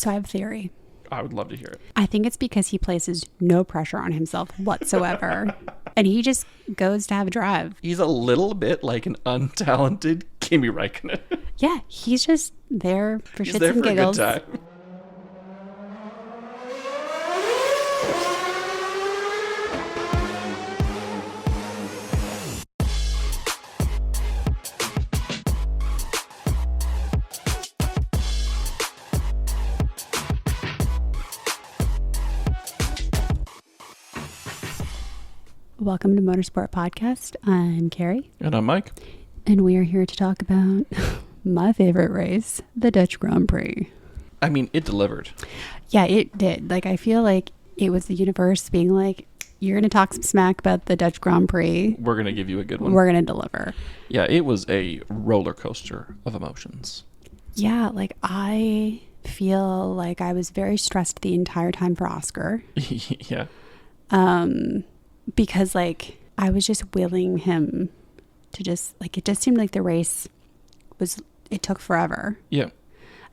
So I have a theory. I would love to hear it. I think it's because he places no pressure on himself whatsoever. And he just goes to have a drive. He's a little bit like an untalented Kimi Räikkönen. Yeah, he's just there for He's shits there and for giggles. a good time. Welcome to Motorsport Podcast. I'm Carrie. And I'm Mike. And we are here to talk about my favorite race, the Dutch Grand Prix. I mean, it delivered. Yeah, it did. Like, I feel like it was the universe being like, you're going to talk some smack about the Dutch Grand Prix. We're going to give you a good one. We're going to deliver. Yeah, it was a roller coaster of emotions. Yeah, like I feel like I was very stressed the entire time for Oscar. Yeah. Because like I was just willing him to just like, it just seemed like the race it took forever. Yeah.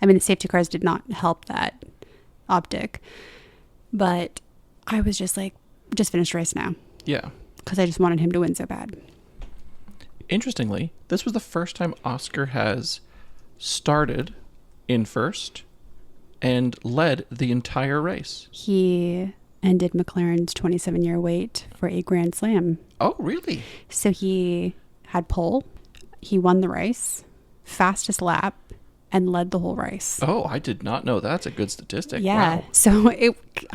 I mean, the safety cars did not help that optic, but I was just like, just finish the race now. Yeah. Because I just wanted him to win so bad. Interestingly, this was the first time Oscar has started in first and led the entire race. He ended McLaren's 27-year wait for a Grand Slam. Oh, really? So he had pole, he won the race, fastest lap, and led the whole race. Oh, I did not know. That's a good statistic. Yeah. Wow. So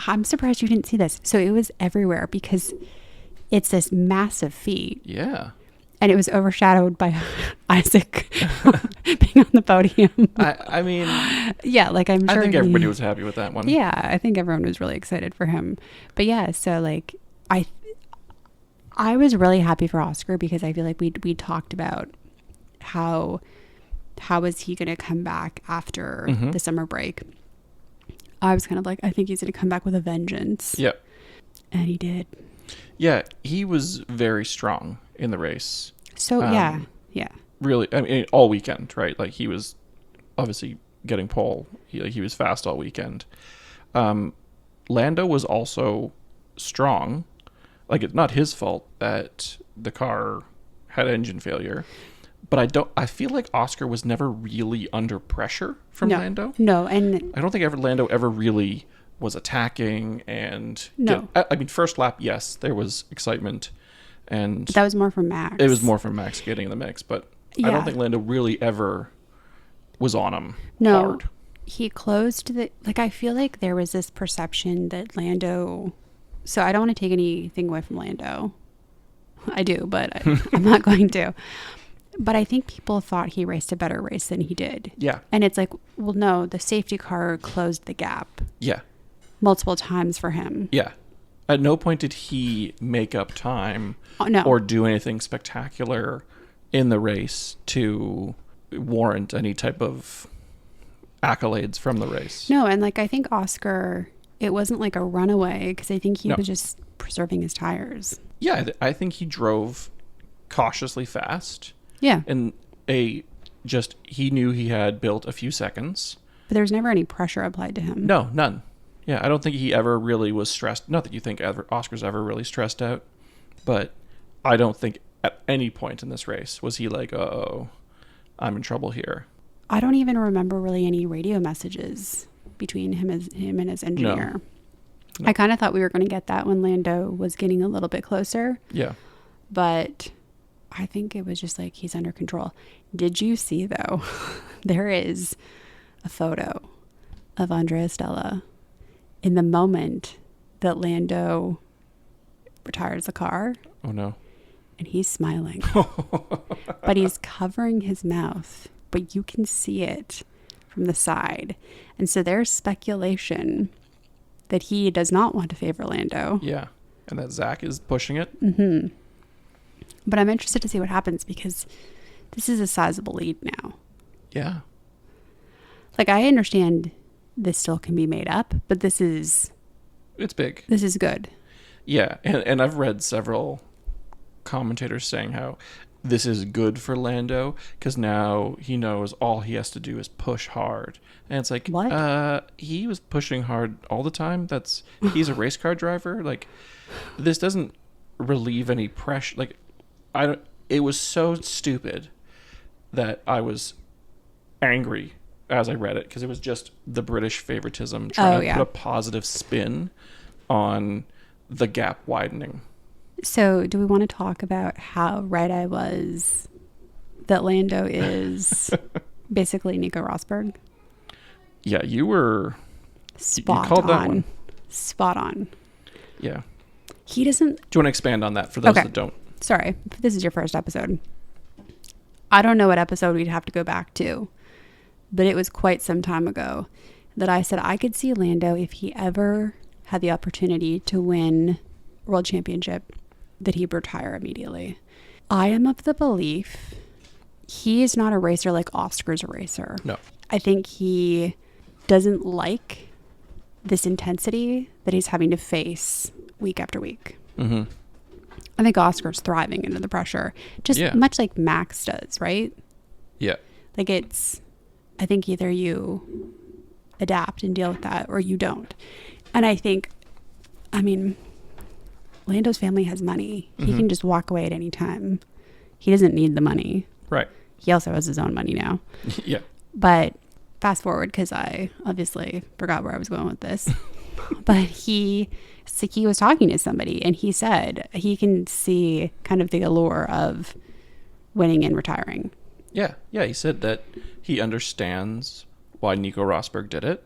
I'm surprised you didn't see this. So it was everywhere because it's this massive feat. Yeah. And it was overshadowed by Isack being on the podium. I mean, yeah, like I'm sure. I think everybody was happy with that one. Yeah, I think everyone was really excited for him. But yeah, so like I was really happy for Oscar because I feel like we talked about how is he going to come back after the summer break. I was kind of like, I think he's going to come back with a vengeance. Yeah. And he did. Yeah, he was very strong in the race. So yeah. Really, I mean, all weekend, right? Like he was obviously getting pole. He was fast all weekend. Lando was also strong. Like it's not his fault that the car had engine failure, but I feel like Oscar was never really under pressure from Lando. No, and I don't think Lando ever really was attacking and no. I mean, first lap, yes, there was excitement, and that was more from Max. It was more from Max getting in the mix, but I don't think Lando really ever was on him hard. He closed I feel like there was this perception that Lando, so I don't want to take anything away from Lando. I do, but I'm not going to. But I think people thought he raced a better race than he did. Yeah. And it's like, well, no, the safety car closed the gap. Yeah. Multiple times for him. Yeah. At no point did he make up time or do anything spectacular in the race to warrant any type of accolades from the race. No, and like I think Oscar, it wasn't like a runaway because I think he was just preserving his tires. Yeah, I think he drove cautiously fast. Yeah. And he knew he had built a few seconds. But there was never any pressure applied to him. No, none. Yeah, I don't think he ever really was stressed. Not that you think Oscar's ever really stressed out, but I don't think at any point in this race was he like, uh-oh, I'm in trouble here. I don't even remember really any radio messages between him and his engineer. No. I kind of thought we were going to get that when Lando was getting a little bit closer. Yeah. But I think it was just like he's under control. Did you see, though, there is a photo of Andrea Stella in the moment that Lando retires the car. Oh, no. And he's smiling. But he's covering his mouth. But you can see it from the side. And so there's speculation that he does not want to favor Lando. Yeah. And that Zach is pushing it. Mm-hmm. But I'm interested to see what happens because this is a sizable lead now. Yeah. Like, I understand this still can be made up, but it's big. This is good. Yeah. And I've read several commentators saying how this is good for Lando because now he knows all he has to do is push hard. And it's like, What? He was pushing hard all the time. He's a race car driver. Like, this doesn't relieve any pressure. Like, it was so stupid that I was angry as I read it because it was just the British favoritism trying to put a positive spin on the gap widening. So do we want to talk about how right I was that Lando is basically Nico Rosberg? Yeah, you were... Spot you called on. That one. Spot on. Yeah. He doesn't... Do you want to expand on that for those that don't? Sorry, if this is your first episode. I don't know what episode we'd have to go back to, but it was quite some time ago that I said I could see Lando if he ever had the opportunity to win World Championship, that he'd retire immediately. I am of the belief he is not a racer like Oscar's a racer. No. I think he doesn't like this intensity that he's having to face week after week. Mm-hmm. I think Oscar's thriving under the pressure, just much like Max does, right? Yeah. Like I think either you adapt and deal with that or you don't. And I think, Lando's family has money. Mm-hmm. He can just walk away at any time. He doesn't need the money. Right. He also has his own money now. Yeah. But fast forward, because I obviously forgot where I was going with this. But he was talking to somebody and he said he can see kind of the allure of winning and retiring. Yeah. Yeah. He said that he understands why Nico Rosberg did it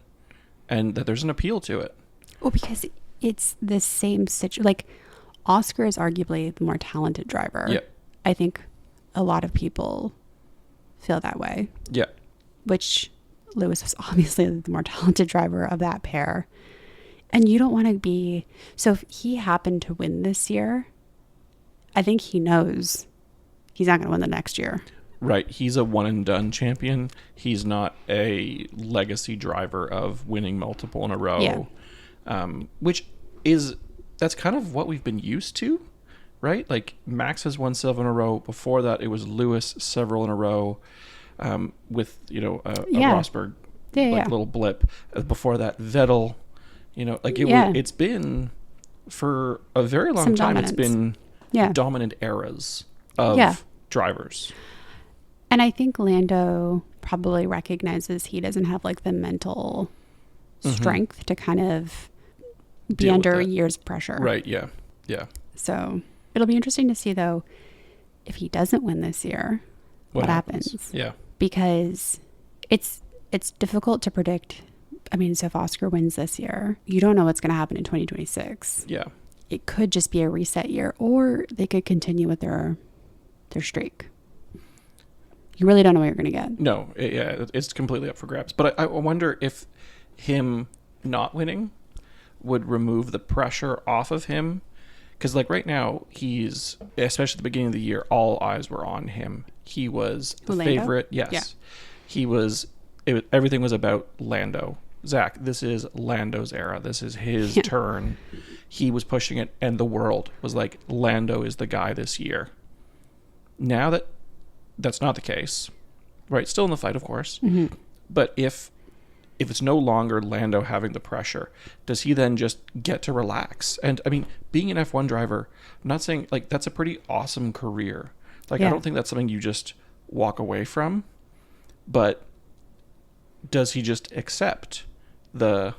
and that there's an appeal to it. Well, because it's the same situation. Like, Oscar is arguably the more talented driver. Yeah. I think a lot of people feel that way. Yeah. Which Lewis was obviously the more talented driver of that pair. And you don't want to be... So if he happened to win this year, I think he knows he's not going to win the next year. Right. He's a one-and-done champion. He's not a legacy driver of winning multiple in a row. Yeah. That's kind of what we've been used to, right? Like, Max has won 7 in a row. Before that, it was Lewis several in a row with, a Rosberg little blip. Before that, Vettel, it's been, for a very long time, dominance. It's been dominant eras of drivers. And I think Lando probably recognizes he doesn't have like the mental strength to kind of be under years of pressure. Right. Yeah. Yeah. So it'll be interesting to see though, if he doesn't win this year, what happens. Yeah. Because it's difficult to predict. So if Oscar wins this year, you don't know what's going to happen in 2026. Yeah. It could just be a reset year, or they could continue with their streak. You really don't know what you're going to get. No, it's completely up for grabs. But I wonder if him not winning would remove the pressure off of him. Because, like, right now, he's, especially at the beginning of the year, all eyes were on him. He was the favorite. Yes. Yeah. He was, everything was about Lando. Zach, this is Lando's era. This is his turn. He was pushing it, and the world was like, Lando is the guy this year. Now that's not the case, right? Still in the fight, of course. Mm-hmm. But if it's no longer Lando having the pressure, does he then just get to relax? And being an F1 driver, I'm not saying like that's a pretty awesome career. Like, I don't think that's something you just walk away from. But does he just accept the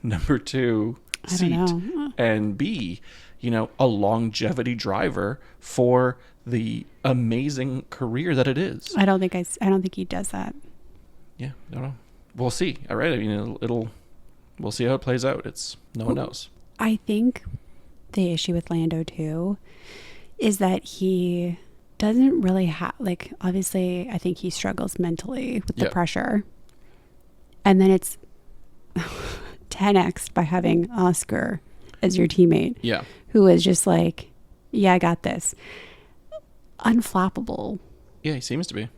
number 2 seat and be, a longevity driver for the amazing career that it is? I don't think he does that. Yeah, I don't know. We'll see. All right. We'll see how it plays out. No one knows. I think the issue with Lando too is that he doesn't really have, like, obviously I think he struggles mentally with the pressure. And then it's 10x by having Oscar as your teammate. Yeah. Who is just like, I got this. Unflappable. Yeah, he seems to be.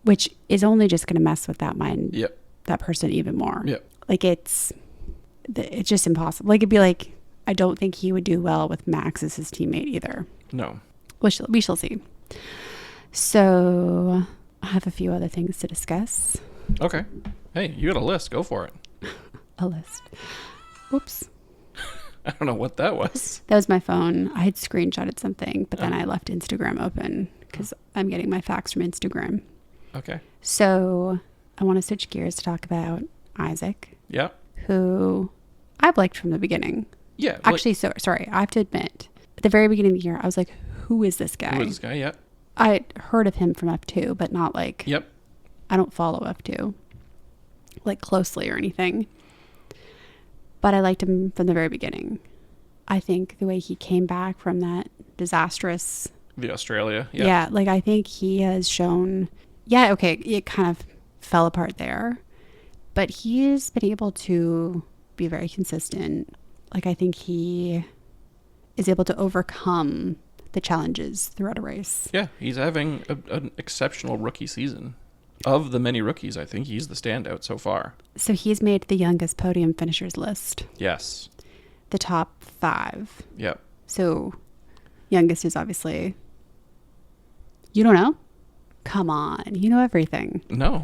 Which is only just going to mess with that mind. Yep. That person even more. Yep. Like, it's just impossible. Like, it'd be like, I don't think he would do well with Max as his teammate either. No. We shall see. So I have a few other things to discuss. Okay. Hey, you got a list. Go for it. A list. Oops. I don't know what that was. That was my phone. I had screenshotted something, but then I left Instagram open because I'm getting my facts from Instagram. Okay. So I want to switch gears to talk about Isack, Yeah. who I've liked from the beginning. Yeah. Actually, sorry. I have to admit, at the very beginning of the year, I was like, who is this guy? Who is this guy? Yeah. I heard of him from F2, but not like, Yep. I don't follow F2 like closely or anything. But I liked him from the very beginning. I think the way he came back from that disastrous... The Australia. Yeah, like I think he has shown... Yeah, okay, it kind of fell apart there. But he has been able to be very consistent. Like I think he is able to overcome the challenges throughout a race. Yeah, he's having an exceptional rookie season. Of the many rookies, I think he's the standout so far. So he's made the youngest podium finishers list. Yes. The top 5. Yep. So youngest is obviously... You don't know? Come on. You know everything. No.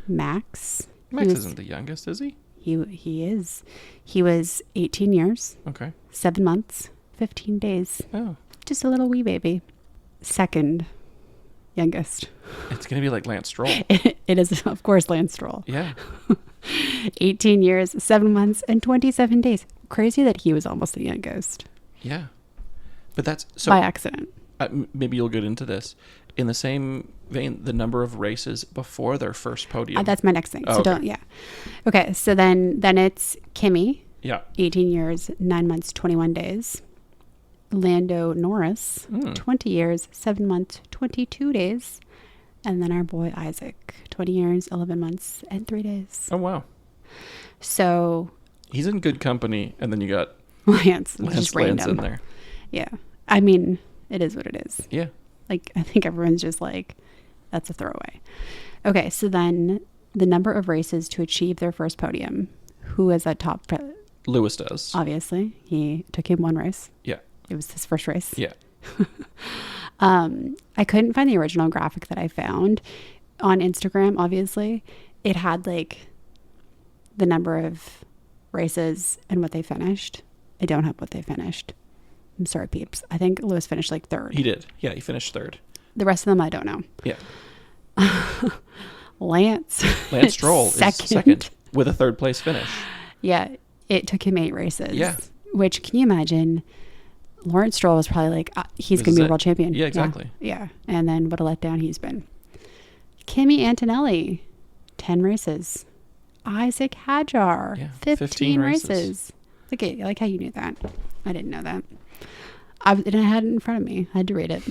Max. Max isn't the youngest, is he? He is. He was 18 years. Okay. 7 months. 15 days. Oh. Just a little wee baby. Second youngest. It's going to be like Lance Stroll. It is, of course, Lance Stroll. Yeah. 18 years, 7 months, and 27 days. Crazy that he was almost the youngest. Yeah. But that's... so by accident. maybe you'll get into this. In the same vein, the number of races before their first podium. That's my next thing. Oh, So okay. don't, yeah. Okay, so then it's Kimi. Yeah. 18 years, 9 months, 21 days. Lando Norris, 20 years, 7 months, 22 days. And then our boy Isack, 20 years, 11 months, and 3 days. Oh, wow. So He's in good company, and then you got Lance Lance just Lance random. in there. Yeah. I mean, it is what it is. Yeah. Like, I think everyone's just like, that's a throwaway. Okay, so then the number of races to achieve their first podium. Who is at top? Lewis does. Obviously, he took him one race. Yeah. It was his first race. Yeah. I couldn't find the original graphic that I found on Instagram. Obviously, it had like the number of races and what they finished. I don't have what they finished. I'm sorry, peeps. I think Lewis finished like 3rd. He did. Yeah, he finished 3rd. The rest of them, I don't know. Yeah. Lance Stroll is second with a 3rd place finish. Yeah, it took him 8 races. Yeah. Which, can you imagine? Lawrence Stroll was probably like, he's going to be a world champion. Yeah, exactly. Yeah. And then what a letdown he's been. Kimi Antonelli, 10 races. Isack Hadjar, 15 races. I like how you knew that. I didn't know that. I had it in front of me. I had to read it.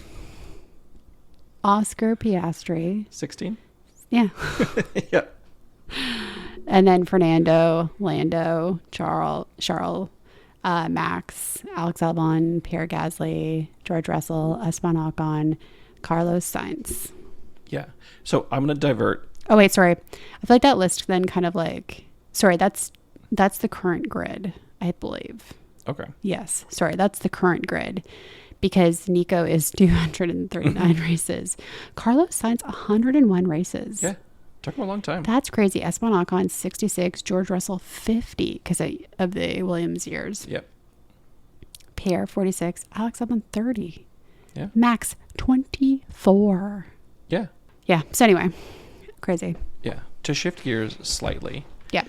Oscar Piastri. 16? Yeah. Yeah. And then Fernando, Lando, Charles, Max, Alex Albon, Pierre Gasly, George Russell, Esteban Ocon, Carlos Sainz. Yeah. So I'm going to divert. Oh, wait, sorry. I feel like that list then kind of like... Sorry, that's the current grid, I believe. Okay. Yes. Sorry, that's the current grid. Because Nico is 239 races. Carlos Sainz, 101 races. Yeah. Took him a long time. That's crazy. Esteban Ocon, 66. George Russell, 50 because of the Williams years. Yep. Pierre, 46. Alex Albon, 30. Yeah. Max, 24. Yeah. Yeah. So anyway, crazy. Yeah. To shift gears slightly. Yeah.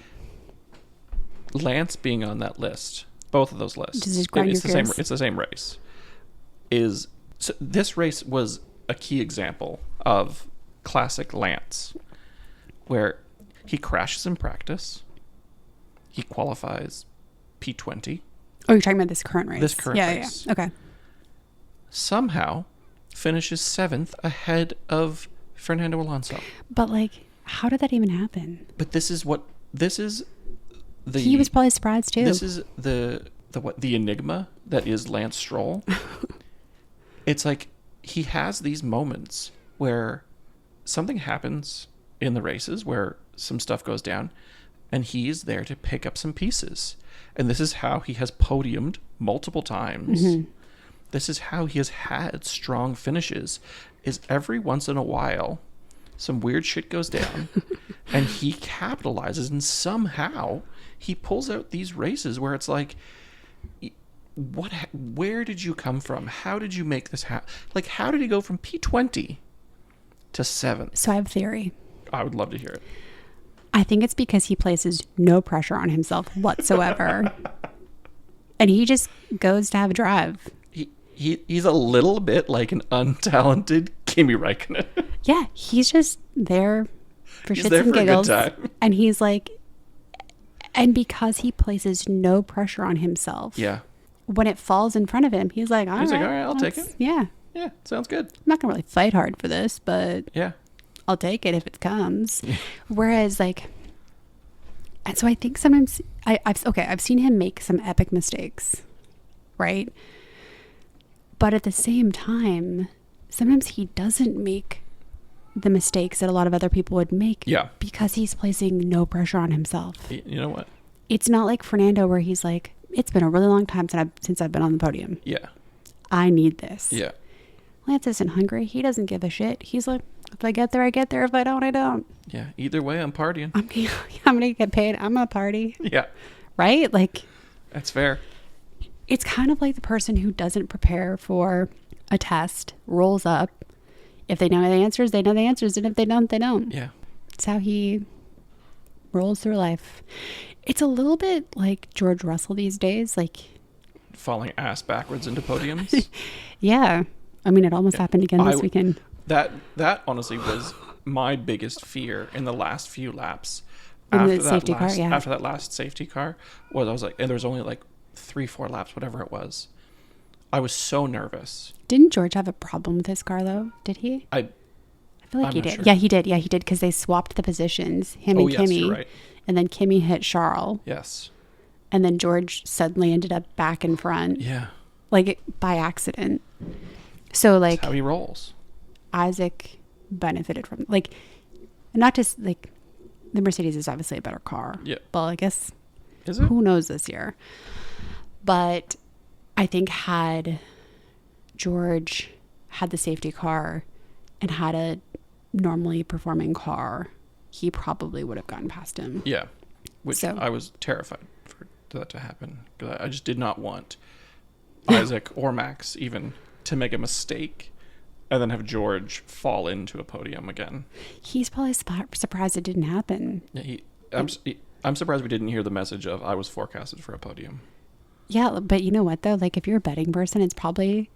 Lance being on that list, both of those lists. Just grind It's your the same. gears. It's the same race. So this race was a key example of classic Lance, where he crashes in practice. He qualifies P20. Oh, you're talking about this current race? This current race. Yeah. Okay. Somehow finishes 7th ahead of Fernando Alonso. But like, how did that even happen? But this is the... He was probably surprised too. This is the enigma that is Lance Stroll. It's like he has these moments where something happens in the races where some stuff goes down and he's there to pick up some pieces. And this is how he has podiumed multiple times. Mm-hmm. This is how he has had strong finishes. is every once in a while, some weird shit goes down, and he capitalizes, and somehow he pulls out these races where it's like, where did you come from? How did you make this happen? Like, how did he go from P20 to 7th? So I have a theory. I would love to hear it. I think it's because he places no pressure on himself whatsoever. And he just goes to have a drive. He's a little bit like an untalented Kimi Räikkönen. Yeah, he's just there for He's shits there and for a good giggles. time. And he's like, and because he places no pressure on himself. Yeah. When it falls in front of him, he's like, all right, I'll take it. Yeah. Yeah, sounds good. I'm not going to really fight hard for this, but Yeah. I'll take it if it comes. Whereas, like, and so I think sometimes I've seen him make some epic mistakes, right? But at the same time, sometimes he doesn't make the mistakes that a lot of other people would make. Yeah. Because he's placing no pressure on himself. You know what? It's not like Fernando where he's like, it's been a really long time since I've been on the podium. Yeah. I need this. Yeah. Lance isn't hungry. He doesn't give a shit. He's like, if I get there, I get there. If I don't, I don't. Yeah. Either way, I'm partying. I'm going to get paid. I'm going to party. Yeah. Right? Like, That's fair. it's kind of like the person who doesn't prepare for a test, rolls up. If they know the answers, they know the answers. And if they don't, they don't. Yeah. It's how he rolls through life. It's a little bit like George Russell these days. Like, Falling ass backwards into podiums. yeah. I mean, it almost happened again this weekend. That honestly was my biggest fear in the last few laps. In the safety car, yeah. After that last safety car, I was like, and there was only like 3-4 laps, whatever it was. I was so nervous. Didn't George have a problem with his car, though? Did he? I feel like I'm he not did. sure. Yeah, he did. Yeah, he did, because they swapped the positions, him and yes, Kimi. you're right. And then Kimi hit Charles. Yes. And then George suddenly ended up back in front. Yeah. Like, by accident. So, like, That's how he rolls. Isack benefited from, like, not just, like, the Mercedes is obviously a better car. Yeah. Well, I guess, Is it? who knows this year. But I think had George had the safety car and had a normally performing car, he probably would have gotten past him. Yeah. Which So- I was terrified for that to happen. Because I just did not want Isack or Max even to make a mistake and then have George fall into a podium again. He's probably surprised it didn't happen. Yeah, I'm surprised we didn't hear the message of I was forecasted for a podium. Yeah, but you know what though? Like, if you're a betting person, it's probably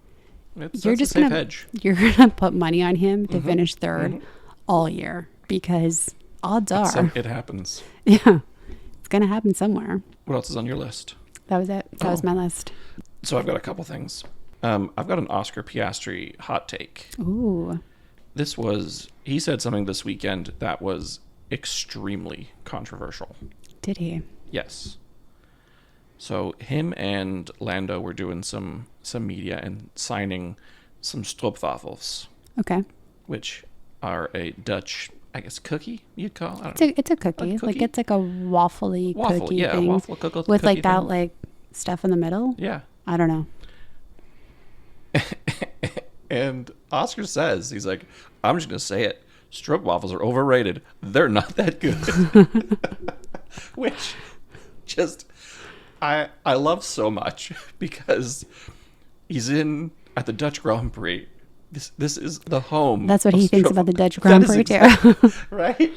That's you're a just safe gonna hedge. you're gonna put money on him to finish third all year, because odds are, It happens. yeah, it's gonna happen somewhere. What else is on your list? That was it. That was my list. So I've got a couple things. I've got an Oscar Piastri hot take. Ooh, He said something this weekend that was extremely controversial. did he? Yes. So him and Lando were doing some media and signing some stroopwafels, Okay, which are a Dutch, I guess, cookie you'd call. I don't it's a cookie. cookie? Like, it's like a waffly Waffle, cookie yeah, thing waffle cookie with like thing. that like stuff in the middle. Yeah. I don't know. And Oscar says, he's like, I'm just going to say it. Stroopwafels are overrated. They're not that good. Which just, I love so much, because he's at the Dutch Grand Prix. This is the home. That's what of he thinks about the stroopwafels. Dutch Grand That is Prix too. right?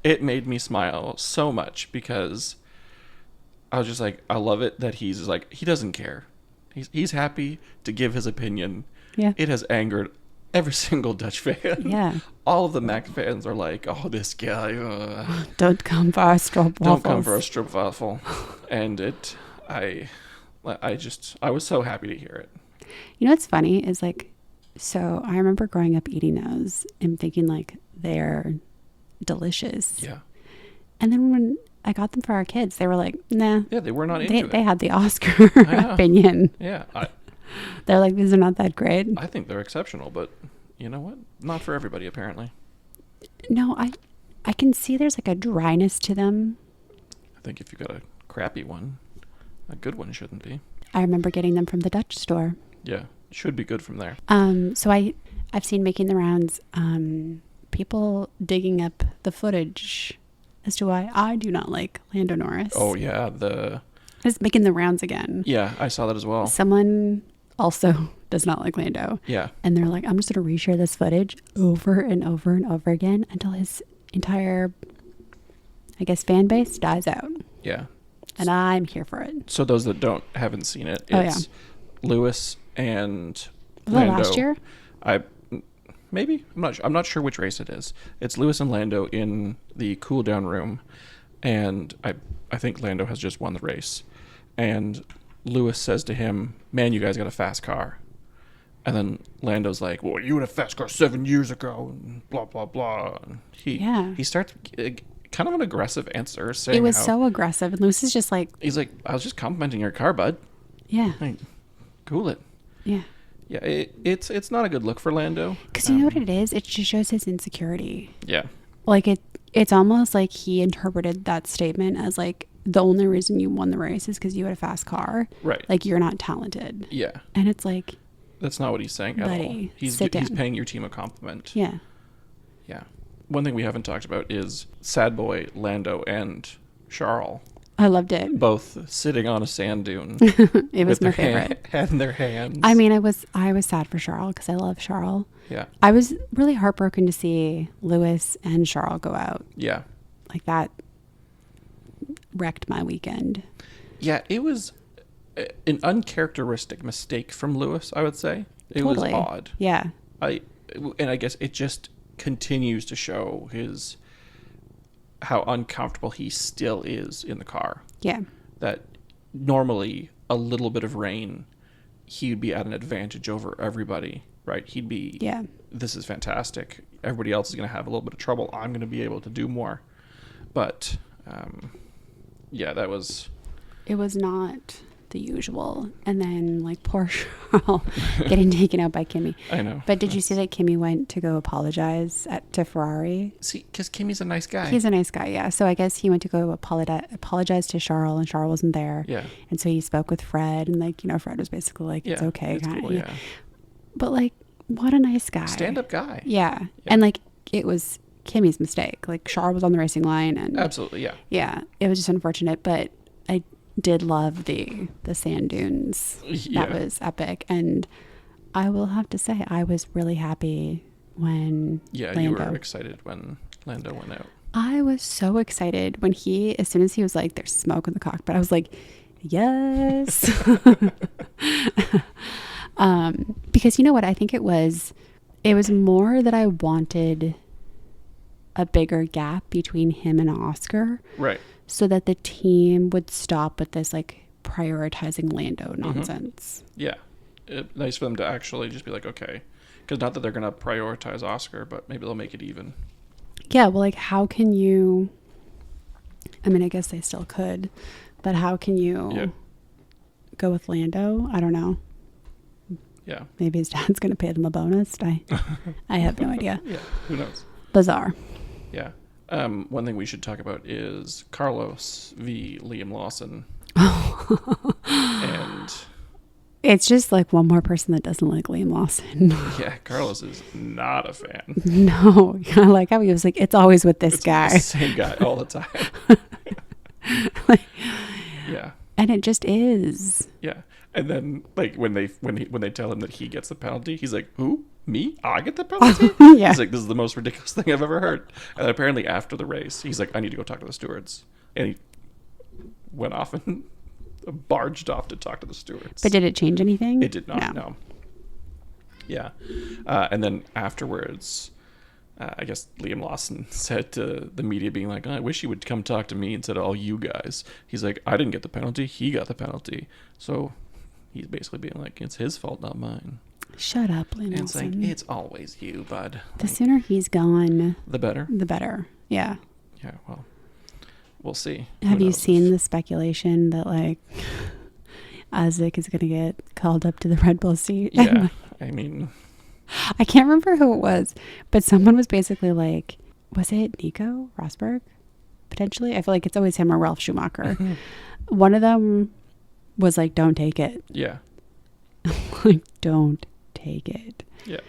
It made me smile so much, because I was just like, I love it that he's like, he doesn't care. He's happy to give his opinion. Yeah. It has angered every single Dutch fan. Yeah. All of the Max fans are like, oh, this guy. Don't come for our stroopwafels. Don't come for a stroopwafel. And I was so happy to hear it. You know what's funny is, like, so I remember growing up eating those and thinking like they're delicious. Yeah. And then when I got them for our kids, they were like, nah. Yeah, they were not into They it. had the Oscar opinion. Yeah. They're like, these are not that great. I think they're exceptional, but you know what? Not for everybody, apparently. No, I can see there's like a dryness to them. I think if you got a crappy one, a good one shouldn't be. I remember getting them from the Dutch store. Yeah. Should be good from there. So I I've seen making the rounds, people digging up the footage as to why I do not like Lando Norris. Oh yeah, It's making the rounds again. yeah, I saw that as well. Someone also does not like Lando. Yeah. And they're like, I'm just going to reshare this footage over and over and over again until his entire, I guess, fan base dies out. Yeah. And I'm here for it. So those that haven't seen it, it's Lewis and Was Lando. that last year? Maybe I'm not sure which race it is. It's Lewis and Lando in the cool down room, and I think Lando has just won the race, and Lewis says to him, "Man, you guys got a fast car," and then Lando's like, "Well, you had a fast car 7 years ago," and blah blah blah. And he starts kind of an aggressive answer, saying it was so aggressive, and Lewis is just like, he's like, "I was just complimenting your car, bud. Yeah, Like, cool it." Yeah. Yeah, it's not a good look for Lando. Because you know what it is? It just shows his insecurity. Yeah. Like it's almost like he interpreted that statement as like the only reason you won the race is because you had a fast car. Right. Like you're not talented. Yeah. And it's like, that's not what he's saying at all. He's paying your team a compliment. Yeah. Yeah. One thing we haven't talked about is Sad Boy, Lando, and Charles. I loved it. Both sitting on a sand dune. It was my favorite. Hand in their hands. I mean, I was sad for Charles because I love Charles. Yeah. I was really heartbroken to see Lewis and Charles go out. Yeah. Like that wrecked my weekend. Yeah, it was an uncharacteristic mistake from Lewis, I would say. It Totally. was odd. Yeah. I guess it just continues to show how uncomfortable he still is in the car. Yeah. That normally a little bit of rain, he'd be at an advantage over everybody, right? He'd be, this is fantastic. Everybody else is going to have a little bit of trouble. I'm going to be able to do more. But, that was... It was not the usual. And then, like, poor Charles getting taken out by Kimi. I know. But did you see that Kimi went to go apologize to Ferrari? See, because Kimi's a nice guy. He's a nice guy, yeah. So I guess he went to go apologize to Charles, and Charles wasn't there. Yeah. And so he spoke with Fred, and, like, Fred was basically like, it's okay. It's kinda. cool, yeah. But, like, what a nice guy. Stand-up guy. Yeah. And, like, it was Kimi's mistake. Like, Charles was on the racing line. And Absolutely, yeah. Yeah. It was just unfortunate, but I did love the sand dunes. Yeah. That was epic. And I will have to say, I was really happy when Lando. You were excited when Lando went out. I was so excited when as soon as he was like, there's smoke in the cockpit, I was like, yes. Because you know what? I think it was more that I wanted a bigger gap between him and Oscar. Right. So that the team would stop with this like prioritizing Lando nonsense. Yeah. Nice for them to actually just be like, okay. Because not that they're going to prioritize Oscar, but maybe they'll make it even. Yeah, well, like, how can you... I mean, I guess they still could. But how can you go with Lando? I don't know. Yeah. Maybe his dad's going to pay them a bonus. I have no idea. Yeah, who knows? Bizarre. Yeah. One thing we should talk about is Carlos v. Liam Lawson. And it's just like one more person that doesn't like Liam Lawson. Yeah, Carlos is not a fan. No, I like how he was like, it's always with this guy. The same guy all the time. Yeah. And it just is. Yeah. And then like when they tell him that he gets the penalty, he's like, "Who? Me? I get the penalty?" Yeah. He's like, "This is the most ridiculous thing I've ever heard." And apparently after the race, he's like, "I need to go talk to the stewards." And he went off and barged off to talk to the stewards. But did it change anything? It did not. No. Yeah. And then afterwards, I guess Liam Lawson said to the media, being like, "I wish he would come talk to me instead of all you guys." He's like, "I didn't get the penalty. He got the penalty." So he's basically being like, it's his fault, not mine. Shut up, Liam Lawson. It's like, it's always you, bud. The sooner he's gone, the better. The better. Yeah. Yeah, well, we'll see. Have you seen the speculation that like Isack is going to get called up to the Red Bull seat? Yeah, I mean, I can't remember who it was, but someone was basically like, was it Nico Rosberg? Potentially? I feel like it's always him or Ralph Schumacher. One of them was like, don't take it. Yeah. Like, don't take it. Yeah.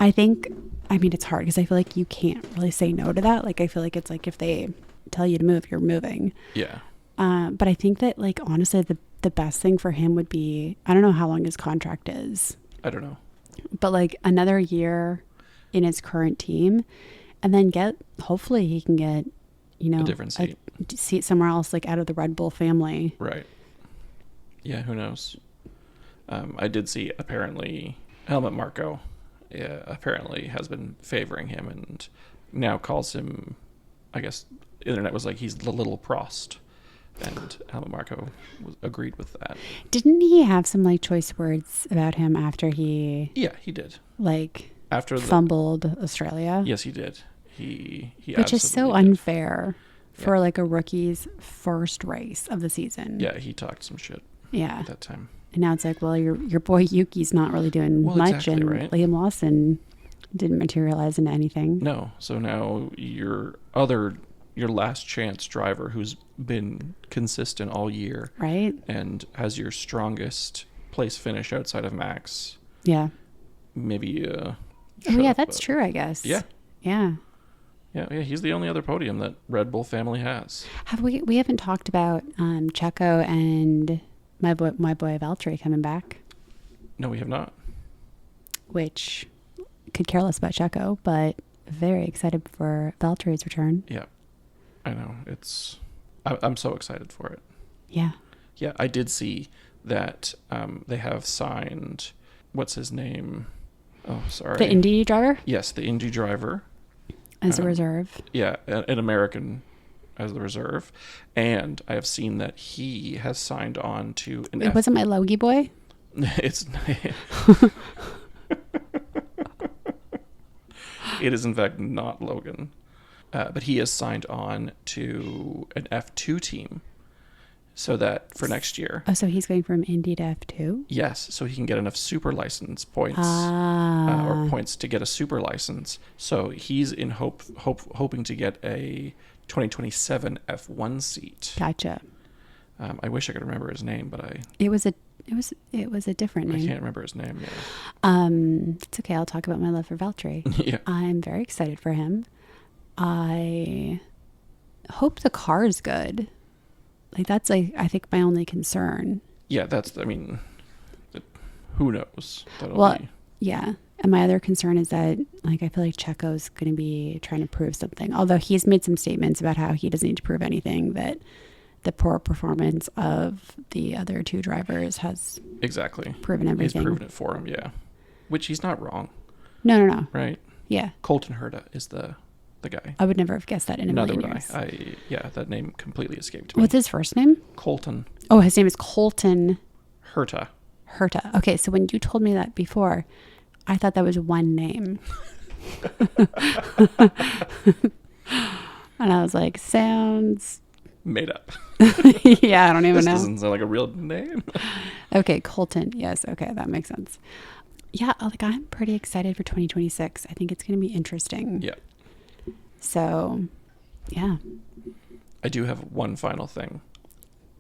I think, I mean, it's hard because I feel like you can't really say no to that. Like, I feel like it's like if they tell you to move, you're moving. Yeah. But I think that, like, honestly, the best thing for him would be, I don't know how long his contract is, I don't know. but like another year in his current team, and then hopefully he can get, you know, A different seat. A seat somewhere else, like out of the Red Bull family. Right. Yeah, who knows? I did see apparently Helmut Marko apparently has been favoring him and now calls him, I guess, the internet was like, he's the little Prost. And Helmut Marko agreed with that. Didn't he have some like choice words about him after he Yeah, he did. like After fumbled Australia? Yes, he did. He Which is so absolutely did. unfair for like a rookie's first race of the season. Yeah, he talked some shit Yeah. at that time. And now it's like, well, your boy Yuki's not really doing much, exactly, and right? Liam Lawson didn't materialize into anything. No, so now your last chance driver who's been consistent all year, Right? and has your strongest place finish outside of Max. Yeah. Maybe. Oh yeah, that's true. I guess. Yeah. Yeah. Yeah. He's the only other podium that Red Bull family has. We haven't talked about Checo and my boy Valtteri coming back, No, we have not. which could care less about Checo, but very excited for Valtteri's return. Yeah, I know. I'm so excited for it. Yeah. Yeah, I did see that they have signed, what's his name? Oh, sorry. The Indy driver Yes, the Indy driver. as a reserve. Yeah, an American as the reserve. And I have seen that he has signed on to an It wasn't my Logie boy. It's It is in fact not Logan. But he has signed on to an F2 team so that for next year. Oh, so he's going from Indy to F2? Yes, so he can get enough super license points or points to get a super license. So he's in hoping to get a 2027 F1 seat. Gotcha. I wish I could remember his name, but It was a different name. I can't remember his name. Yeah. It's okay. I'll talk about my love for Valtteri. Yeah. I'm very excited for him. I hope the car is good. Like that's I think my only concern. Yeah, who knows? Yeah. And my other concern is that, like, I feel like Checo's going to be trying to prove something. Although he's made some statements about how he doesn't need to prove anything, that the poor performance of the other two drivers has exactly proven everything. He's proven it for him, yeah. Which he's not wrong. No. Right? Yeah. Colton Herta is the guy. I would never have guessed that in a Neither million would years. Yeah, that name completely escaped me. What's his first name? Colton Oh, his name is Colton Herta. Okay, so when you told me that before, I thought that was one name. And I was like, sounds Made up. yeah, I don't even This know. doesn't sound like a real name. Okay, Colton. Yes, okay, that makes sense. Yeah, like I'm pretty excited for 2026. I think it's going to be interesting. Yeah. So, yeah. I do have one final thing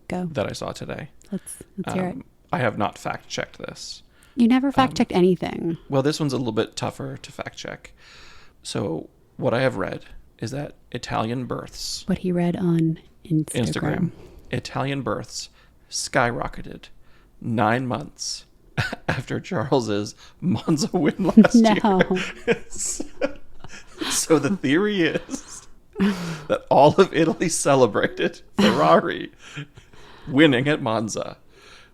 Go. that I saw today. Let's hear it. I have not fact checked this. You never fact checked anything. Well, this one's a little bit tougher to fact check. So what I have read is that Italian births, What he read on Instagram. Italian births skyrocketed 9 months after Charles's Monza win last year. So the theory is that all of Italy celebrated Ferrari winning at Monza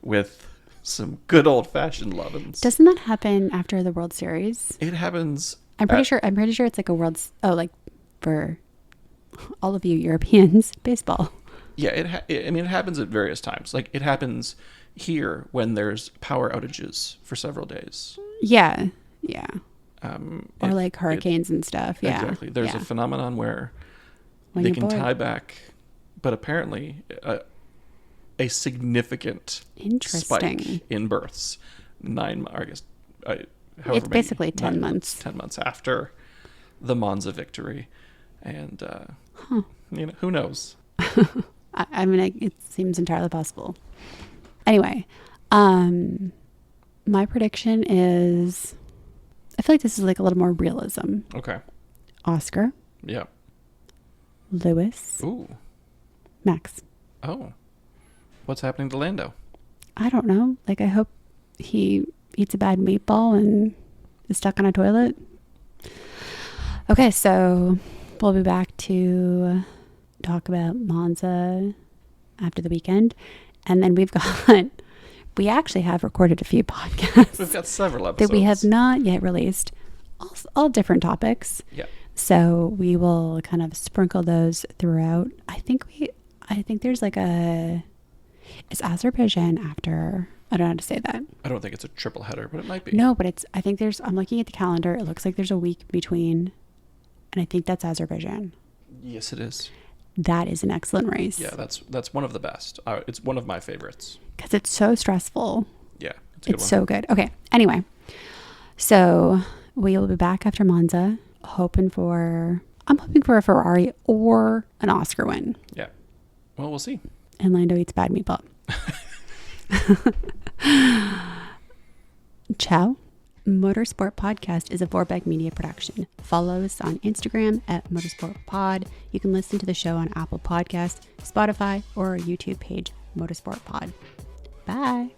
with some good old-fashioned lovin's. Doesn't that happen after the World Series? It happens. I'm pretty sure it's like a like for all of you Europeans, baseball. Yeah, it happens at various times. Like it happens here when there's power outages for several days. Yeah. Or like hurricanes and stuff. Yeah. Exactly. There's a phenomenon where When they you're can bored. tie back, but apparently a significant spike in births. It's basically 10 months. 10 months after the Monza victory. And, who knows? I mean, it seems entirely possible. Anyway, my prediction is I feel like this is like a little more realism. Okay. Oscar, Yeah. Lewis, Ooh. Max. Oh. What's happening to Lando? I don't know. Like, I hope he eats a bad meatball and is stuck on a toilet. Okay, so we'll be back to talk about Monza after the weekend. And then we actually have recorded a few podcasts. We've got several episodes. That we have not yet released. All different topics. Yeah. So we will kind of sprinkle those throughout. I think there's like it's Azerbaijan after, I don't know how to say that. I don't think it's a triple header, but it might be. No, but I'm looking at the calendar. It looks like there's a week between, and I think that's Azerbaijan. Yes, it is. That is an excellent race. Yeah, that's one of the best. It's one of my favorites. Because it's so stressful. Yeah, it's a good one. So good. Okay. Anyway, so we will be back after Monza, I'm hoping for a Ferrari or an Oscar win. Yeah. Well, we'll see. And Lando eats bad meatball. Ciao. Motorsport Podcast is a Vorbeck Media production. Follow us on Instagram at MotorsportPod. You can listen to the show on Apple Podcasts, Spotify, or our YouTube page, Motorsport Pod. Bye.